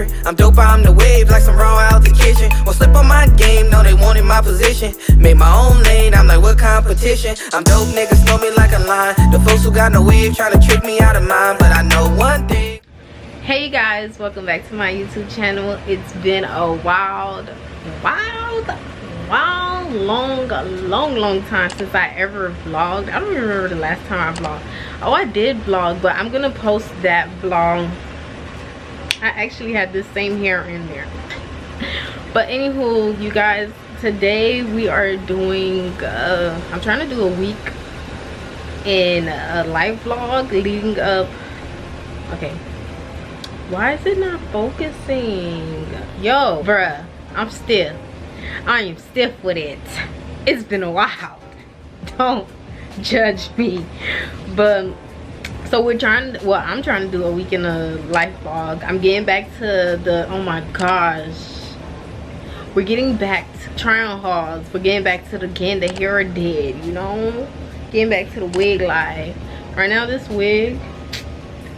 different. I'm dope, I'm the wave, like some raw out the kitchen. Won't slip on my game, no, they wanted my position. Made my own lane, I'm like, what competition? I'm dope, niggas know me like a line. The folks who got no wave trying to trick me out of mine, but I know one thing. Hey you guys, welcome back to my YouTube channel. It's been a long time since I ever vlogged. I don't even remember the last time I vlogged. Oh, I did vlog, but I'm gonna post that vlog. I actually had the same hair in there. But anywho, you guys, today we are doing I'm trying to do a week in a live vlog leading up. Okay, why is it not focusing? Yo, bruh, I am stiff with it. It's been a while. Don't judge me. But so I'm trying to do a week in a life vlog. I'm getting back to the, oh my gosh, we're getting back to try-on hauls. We're getting back to getting the hair did, you know, getting back to the wig life. Right now, this wig,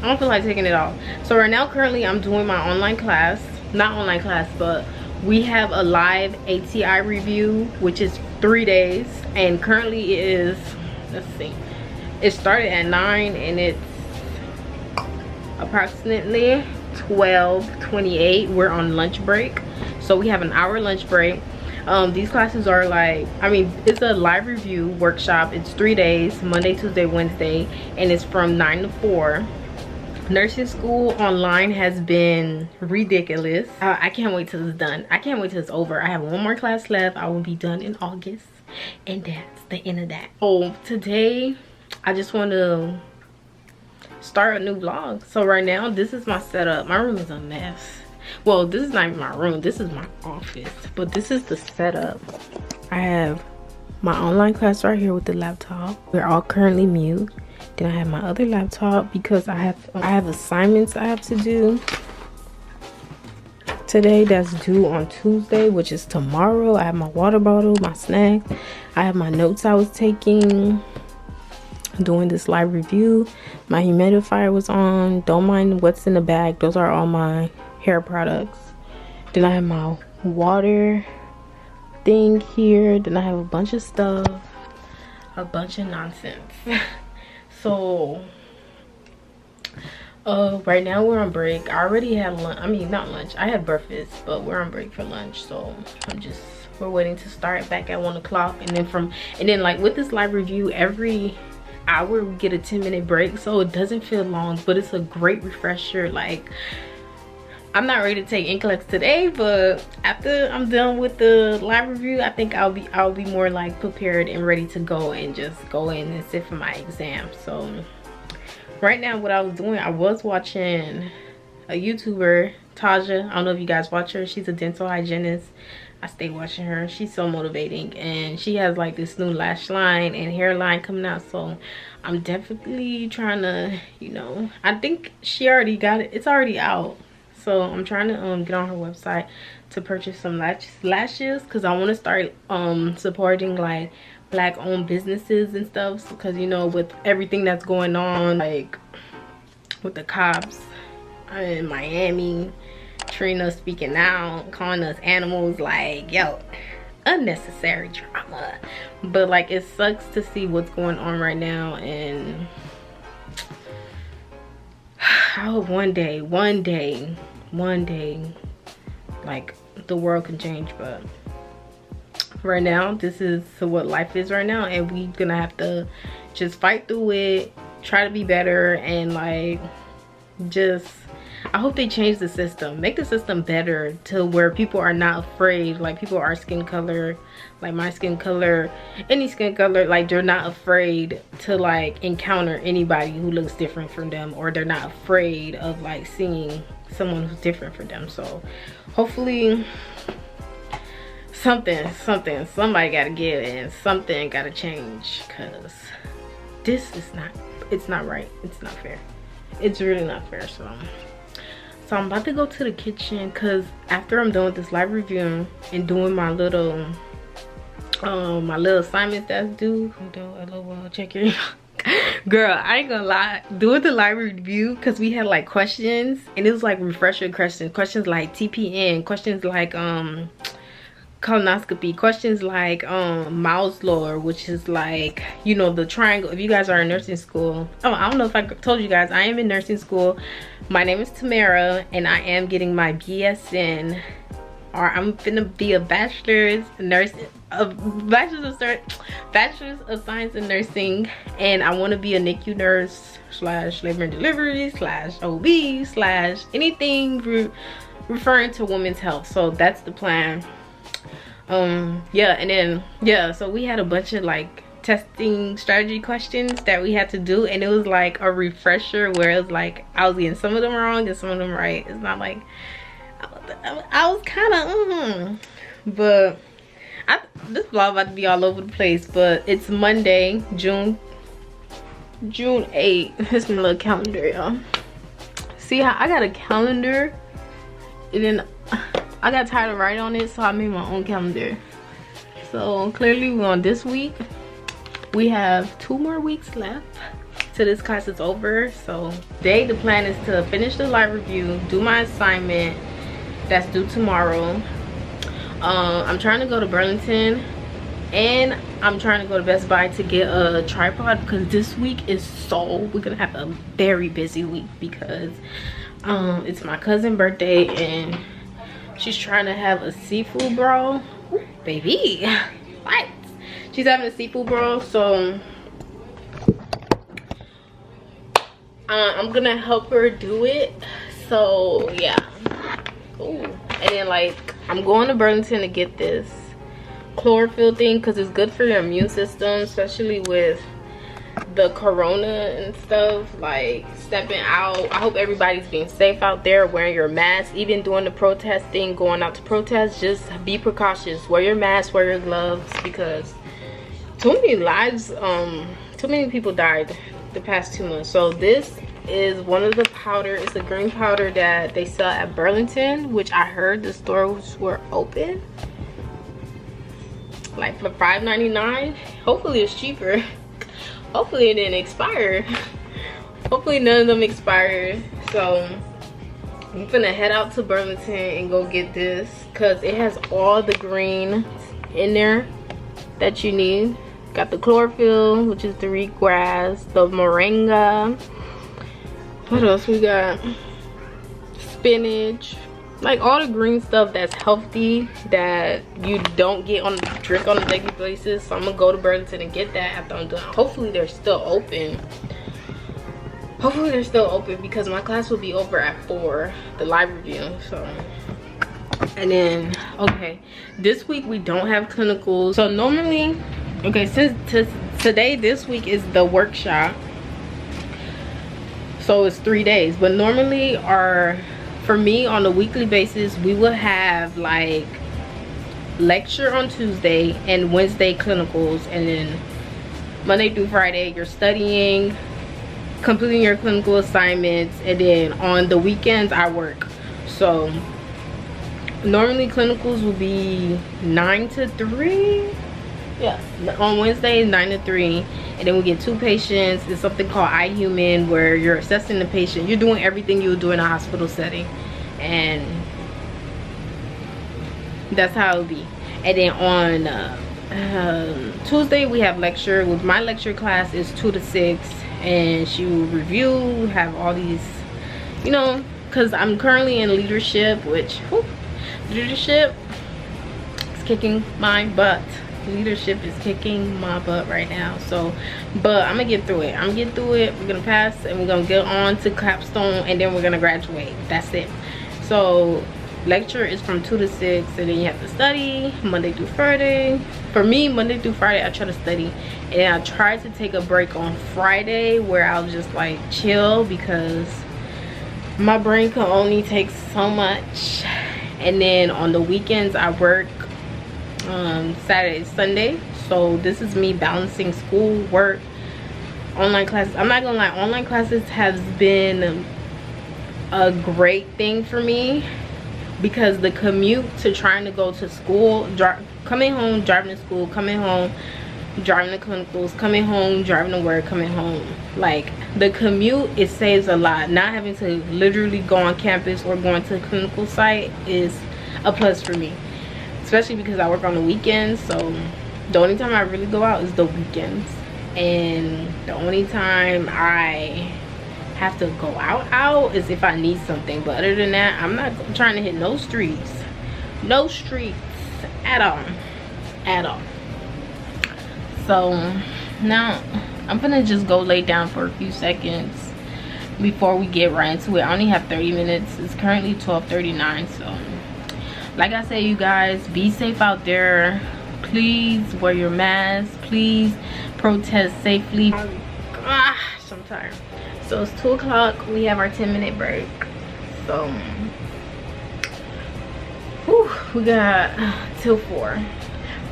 I don't feel like taking it off. So right now, currently, I'm doing my online class. Not online class, but we have a live ATI review, which is 3 days. And currently it is, let's see, it started at 9 and it's approximately 12:28. We're on lunch break. So we have an hour lunch break. These classes are like, I mean, it's a live review workshop. It's 3 days, Monday, Tuesday, Wednesday, and it's from 9 to 4. Nursing school online has been ridiculous. I can't wait till it's done. I can't wait till it's over. I have one more class left. I will be done in August, and that's the end of that. Oh, today I just want to start a new vlog. So right now, this is my setup. My room is a mess. Well, this is not even my room, this is my office, but this is the setup. I have my online class right here with the laptop. We're all currently mute. Then I have my other laptop because I have assignments I have to do today that's due on Tuesday, which is tomorrow. I have my water bottle, my snacks. I have my notes I was taking doing this live review. My humidifier was on. Don't mind what's in the bag. Those are all my hair products. Then I have my water thing here. Then I have a bunch of stuff, a bunch of nonsense. So right now we're on break. I already had lunch. I mean, not lunch, I had breakfast, but we're on break for lunch. So we're waiting to start back at 1 o'clock, and then like with this live review, every hour we get a 10-minute break, so it doesn't feel long, but it's a great refresher. Like, I'm not ready to take NCLEX today, but after I'm done with the live review, I think I'll be more like prepared and ready to go and just go in and sit for my exam. So right now, what I was doing, I was watching a YouTuber, Taja. I don't know if you guys watch her. She's a dental hygienist. I stay watching her. She's so motivating, and she has like this new lash line and hairline coming out. So I'm definitely trying to, you know, I think she already got it. It's already out. So I'm trying to get on her website to purchase some lashes, because I want to start supporting like black owned businesses and stuff, because you know, with everything that's going on, like with the cops in Miami, Trina speaking out, calling us animals, like, yo, unnecessary drama. But like, it sucks to see what's going on right now, and I hope one day like the world can change. But right now, this is what life is right now, and we gonna have to just fight through it, try to be better, and like, just, I hope they change the system, make the system better to where people are not afraid. Like, people are skin color, like my skin color, any skin color, like they're not afraid to like encounter anybody who looks different from them, or they're not afraid of like seeing someone who's different from them. So hopefully somebody gotta give, and something gotta change, because this is not, it's not right, it's not fair, it's really not fair. So I'm about to go to the kitchen, because after I'm done with this live review and doing my little assignments that's due, check your Girl, I ain't gonna lie, doing the live review, because we had like questions, and it was like refresher questions like TPN, questions like colonoscopy, questions like Miles lore, which is like, you know, the triangle. If you guys are in nursing school, oh, I don't know if I told you guys, I am in nursing school. My name is Tamara, and I am getting my BSN, or I'm gonna be a bachelor's of science in nursing, and I want to be a NICU nurse / labor and delivery / OB / anything referring to women's health. So that's the plan. Yeah, and then yeah, so we had a bunch of like testing strategy questions that we had to do, and it was like a refresher where it was like I was getting some of them wrong and some of them right. It's not like I was kind of but this vlog about to be all over the place, but it's Monday, June 8th. Here's my little calendar, y'all. See how I got a calendar, and then I got tired of writing on it, so I made my own calendar. So clearly we're on this week. We have 2 more weeks left till this class is over. So today the plan is to finish the live review, do my assignment that's due tomorrow. I'm trying to go to Burlington, and I'm trying to go to Best Buy to get a tripod, because this week is we're gonna have a very busy week, because it's my cousin's birthday and she's trying to have a seafood brawl. Ooh, baby, what? She's having a seafood brawl, so I'm gonna help her do it. So yeah. Ooh. And then like I'm going to Burlington to get this chlorophyll thing, because it's good for your immune system, especially with the corona and stuff, like stepping out. I hope everybody's being safe out there, wearing your mask, even doing the protesting, going out to protest. Just be precautious, wear your mask, wear your gloves, because too many lives, too many people died the past 2 months. So this is one of the powder. It's a green powder that they sell at Burlington, which I heard the stores were open like for $5.99. Hopefully it's cheaper. Hopefully it didn't expire. Hopefully none of them expired. So I'm gonna head out to Burlington and go get this, because it has all the green in there that you need. Got the chlorophyll, which is the wheatgrass, the moringa. What else we got? Spinach. Like all the green stuff that's healthy, that you don't get on drink on a daily basis. So I'm gonna go to Burlington and get that after I'm done. Hopefully they're still open. Hopefully they're still open, because my class will be over at 4, the live review. So, and then okay, this week we don't have clinicals. So normally, okay, since today, this week is the workshop, so it's 3 days. But normally for me on a weekly basis, we will have like lecture on Tuesday and Wednesday clinicals, and then Monday through Friday you're studying, completing your clinical assignments, and then on the weekends I work. So normally clinicals will be 9 to 3. Yeah, on Wednesday 9 to 3, and then we get 2 patients. It's something called iHuman, where you're assessing the patient. You're doing everything you would do in a hospital setting, and that's how it'll be. And then on Tuesday we have lecture. With my lecture class is 2 to 6, and she will review, have all these, you know, because I'm currently in leadership, which leadership is kicking my butt. Leadership is kicking my butt right now. So but I'm gonna get through it. We're gonna pass, and we're gonna get on to capstone, and then we're gonna graduate. That's it. So lecture is from 2 to 6, and then you have to study Monday through Friday. For me, Monday through Friday I try to study, and I try to take a break on Friday where I'll just like chill, because my brain can only take so much. And then on the weekends I work Saturday, Sunday. So this is me balancing school, work, online classes. I'm not gonna lie, online classes has been a great thing for me, because the commute to trying to go to school, coming home, driving to school, coming home, driving to clinicals, coming home, driving to work, coming home. Like the commute, it saves a lot. Not having to literally go on campus or going to a clinical site is a plus for me, especially because I work on the weekends. So the only time I really go out is the weekends, and the only time I have to go out is if I need something. But other than that, I'm not trying to hit no streets at all. So now I'm gonna just go lay down for a few seconds before we get right into it. I only have 30 minutes. It's currently 12:39. So like I said, you guys, be safe out there. Please wear your mask. Please protest safely. Gosh, I'm tired. So it's 2 o'clock. We have our 10-minute break. So whew, we got till 4.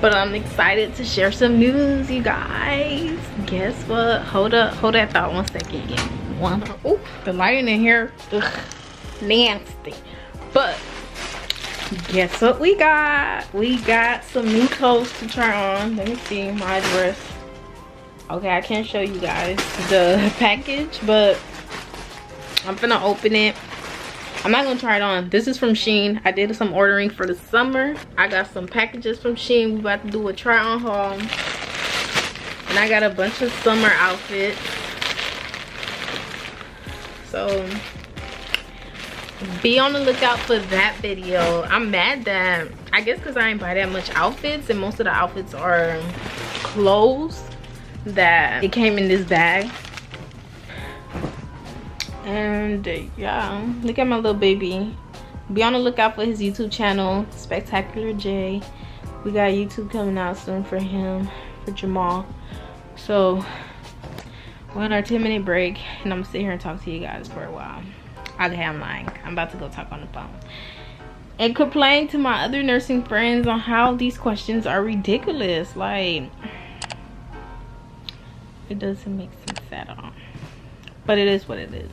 But I'm excited to share some news, you guys. Guess what? Hold that thought 1 second. Get one. Ooh, the lighting in here, ugh, nasty. But guess what we got? We got some new clothes to try on. Let me see my dress. Okay, I can't show you guys the package, but I'm gonna open it. I'm not gonna try it on. This is from Shein. I did some ordering for the summer. I got some packages from Shein. We about to do a try on haul. And I got a bunch of summer outfits. So be on the lookout for that video. I'm mad that, I guess because I ain't buy that much outfits, and most of the outfits are clothes, that it came in this bag. And yeah, look at my little baby. Be on the lookout for his YouTube channel, Spectacular J. We got YouTube coming out soon for him, for Jamal. So we're on our 10-minute break, and I'm gonna sit here and talk to you guys for a while. Okay, I'm lying. I'm about to go talk on the phone and complain to my other nursing friends on how these questions are ridiculous. Like, it doesn't make sense at all, but it is what it is.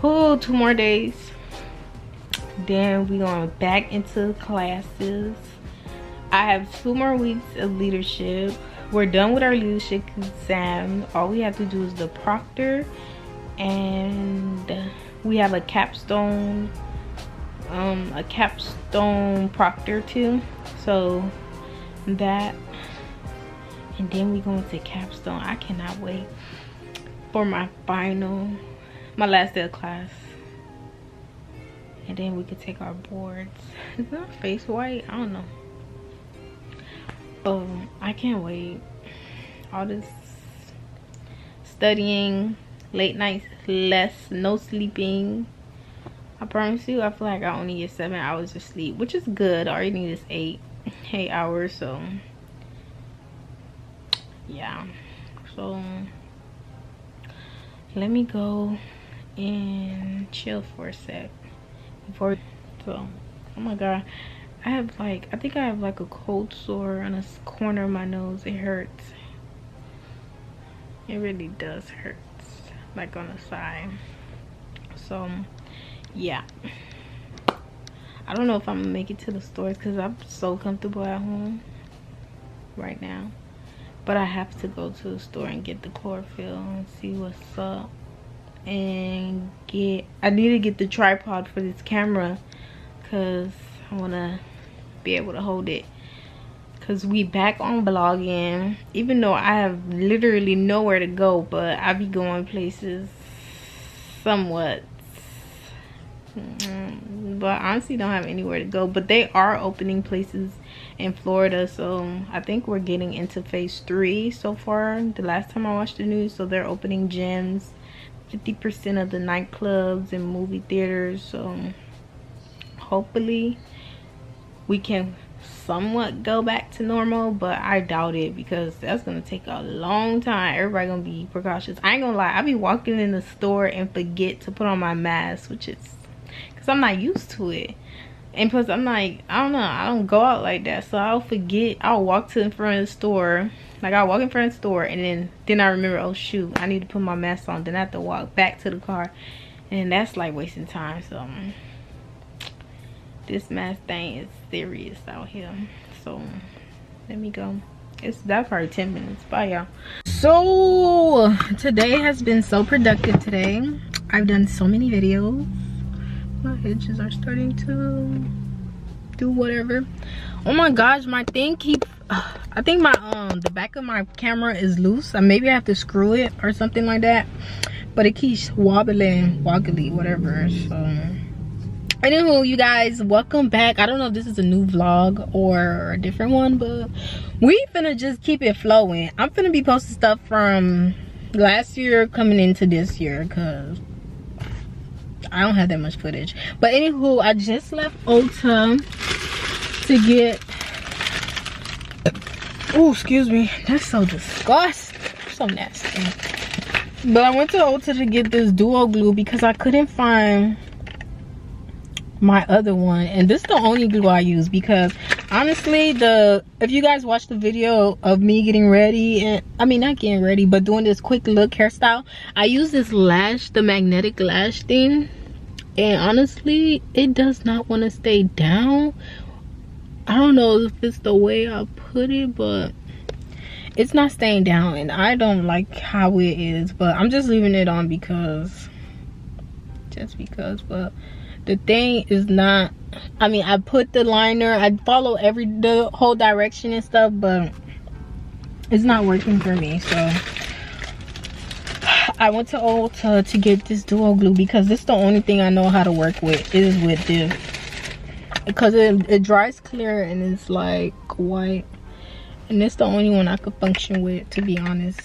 Oh, 2 more days, then we going back into classes. I have 2 more weeks of leadership. We're done with our leadership exam. All we have to do is the proctor, and we have a capstone proctor too. So that, and then we go into capstone. I cannot wait for my last day of class, and then we could take our boards. Is my face white? I don't know. I can't wait. All this studying, late nights, no sleeping. I promise you, I feel like I only get 7 hours of sleep, which is good. All you need is 8 hours. So yeah, so let me go and chill for a sec before. So oh my god, I think I have like a cold sore on a corner of my nose. It hurts. It really does hurt, like on the side. So yeah, I don't know if I'm gonna make it to the stores because I'm so comfortable at home right now, but I have to go to the store and get the chlorophyll and see what's up, and I need to get the tripod for this camera because I want to be able to hold it, because we back on vlogging, even though I have literally nowhere to go, but I be going places somewhat, but honestly don't have anywhere to go. But they are opening places in Florida, so I think we're getting into phase 3 so far, the last time I watched the news. So they're opening gyms, 50% of the nightclubs and movie theaters. So hopefully we can somewhat go back to normal, but I doubt it because that's gonna take a long time. Everybody gonna be precautious. I ain't gonna lie, I be walking in the store and forget to put on my mask, which is because I'm not used to it. And plus I'm like, I don't know, I don't go out like that, so I'll forget. I'll walk to in front of the store, like I'll walk in front of the store, and then I remember, oh shoot, I need to put my mask on. Then I have to walk back to the car, and that's like wasting time. So this mask thing is serious out here. So let me go It's that probably 10 minutes. Bye, y'all. So today has been so productive. Today I've done so many videos. My edges are starting to do whatever. Oh my gosh, my thing keeps I think my the back of my camera is loose. Maybe I have to screw it or something like that, but it keeps wobbly, whatever. So anywho, you guys, welcome back. I don't know if this is a new vlog or a different one, but we finna just keep it flowing. I'm finna be posting stuff from last year coming into this year because I don't have that much footage. But anywho, I just left Ulta to get, oh, excuse me, that's so disgusting, so nasty. But I went to Ulta to get this duo glue because I couldn't find my other one, and this is the only glue I use because honestly, if you guys watch the video of me getting ready, and I mean not getting ready but doing this quick look hairstyle, I use this lash, the magnetic lash thing, and honestly it does not want to stay down. I don't know if it's the way I put it, but it's not staying down and I don't like how it is, but I'm just leaving it on because but the thing is not, I mean, I put the liner, I follow the whole direction and stuff, but it's not working for me. So I went to Ulta to get this duo glue because this is the only thing I know how to work with, is with this, because it dries clear and it's like white, and it's the only one I could function with, to be honest.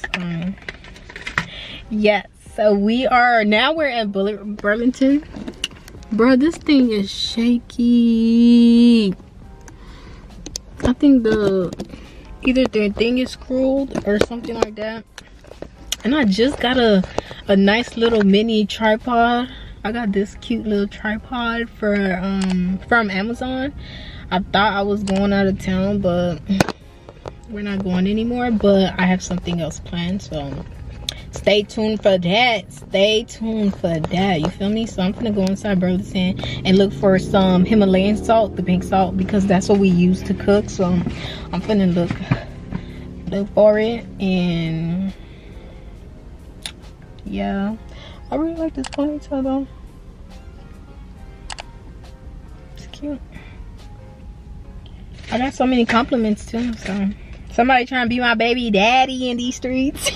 Yes, so we're at Burlington. Bro, this thing is shaky. I think either the thing is screwed or something like that. And I just got a nice little mini tripod. I got this cute little tripod from Amazon. I thought I was going out of town, but we're not going anymore. But I have something else planned, so stay tuned for that. You feel me? So I'm gonna go inside Burlington and look for some Himalayan salt, the pink salt, because that's what we use to cook. So I'm gonna look for it. And yeah, I really like this ponytail though. It's cute. I got so many compliments too, so somebody trying to be my baby daddy in these streets.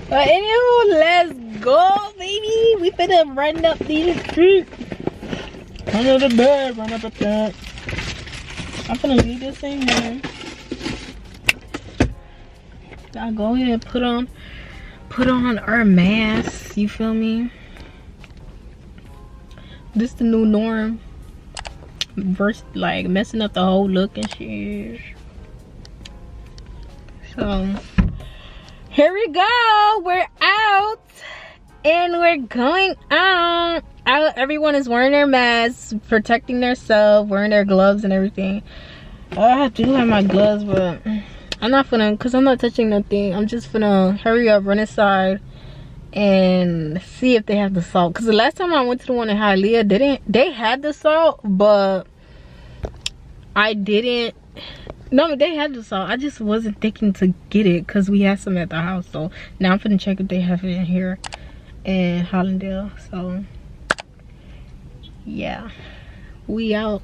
But anywho, let's go, baby. We finna run up these streets. Run up the bed, run up the bed. I'm finna leave this thing here. I'll go ahead and put on our mask. You feel me? This the new norm. Versus like messing up the whole look and shit. So here we go, we're out and we're going out. Everyone is wearing their masks, protecting themselves, wearing their gloves and everything. I do have my gloves, but I'm not gonna, because I'm not touching nothing. I'm just gonna hurry up, run inside and see if they have the salt, because the last time I went to the one in Hialeah, they had the salt, but I didn't. No, they had the salt. I just wasn't thinking to get it because we had some at the house. So now I'm gonna check if they have it in here in Hollandale. So yeah, we out.